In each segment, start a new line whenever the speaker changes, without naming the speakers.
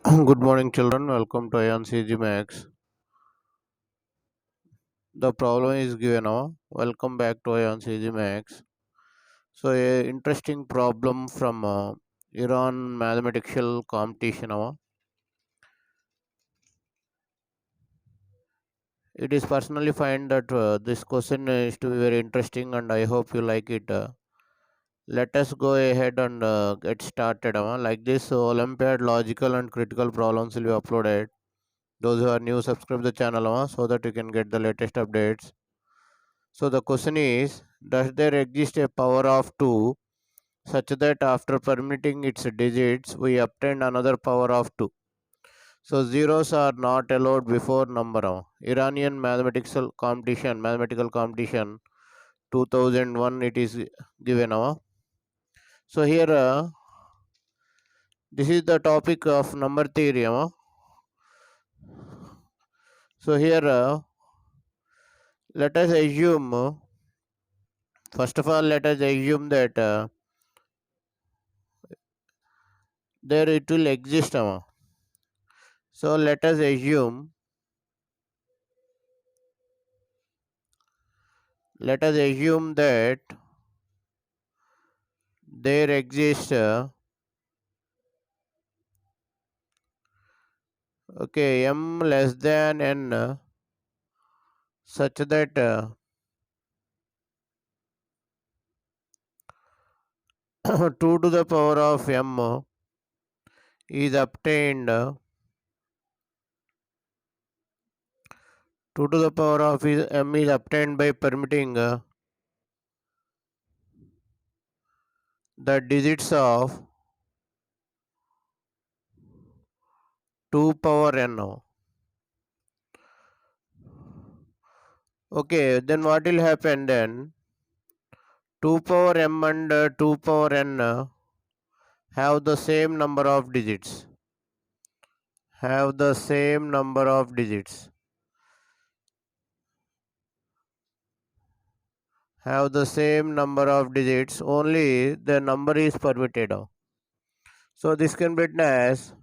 Good morning, children. Welcome to AyaansEasyMath. The problem is given now. Welcome back to AyaansEasyMath. So, a interesting problem from Iran mathematical competition now. It is personally find that this question is to be very interesting, and I hope you like it. Let us go ahead and get started. Like this, Olympiad logical and critical problems will be uploaded. Those who are new, subscribe the channel so that you can get the latest updates. So the question is, does there exist a power of 2 such that after permitting its digits, we obtain another power of 2? So zeros are not allowed before number. Iranian mathematical competition 2001 it is given. So here, this is the topic of number theory. So here, let us assume, first of all, let us assume that there it will exist. So let us assume that there exists okay, m less than n such that 2 to the power of m is obtained 2 to the power of m is obtained by permitting the digits of 2 power n. Okay, then what will happen then? 2 power m and 2 power n have the same number of digits. Have the same number of digits. Have the same number of digits, only the number is permitted. So this can be written as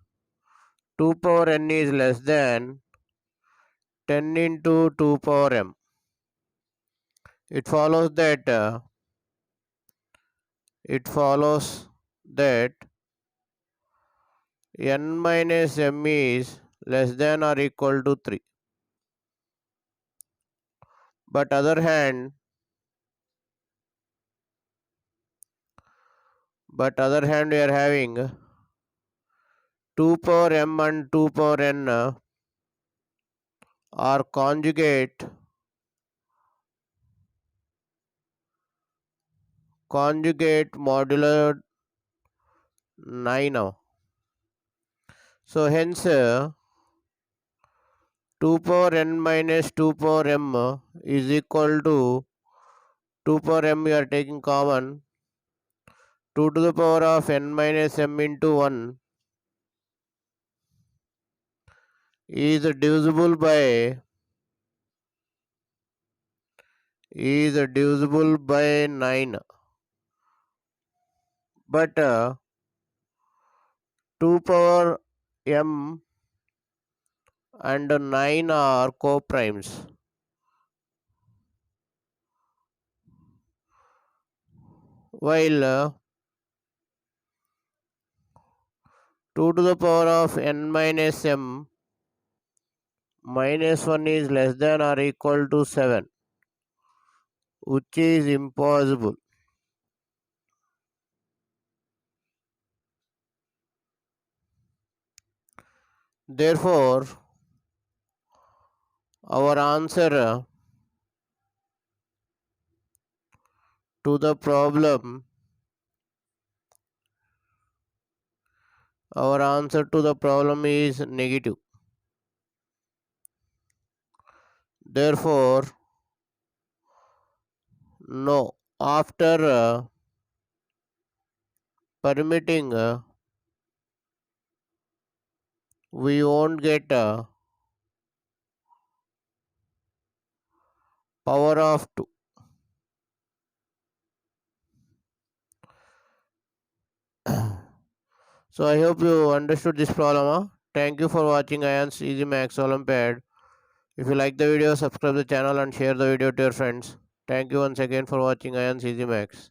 2 power n is less than 10 into 2 power m. It follows that n minus m is less than or equal to 3. But other hand we are having 2 power m and 2 power n are conjugate modular 9 now. So hence 2 power n minus 2 power m is equal to 2 power m we are taking common. 2 to the power of n minus m into 1 is divisible by 9. But 2 power m and 9 are co-primes. While 2 to the power of n minus m minus 1 is less than or equal to 7, which is impossible. Therefore, our answer to the problem is negative. Therefore, no. After permitting, we won't get power of 2. So I hope you understood this problem. Thank you for watching Ions Easy Max Olympiad. If you like the video, subscribe the channel and share the video to your friends. Thank you once again for watching Ions Easy Max.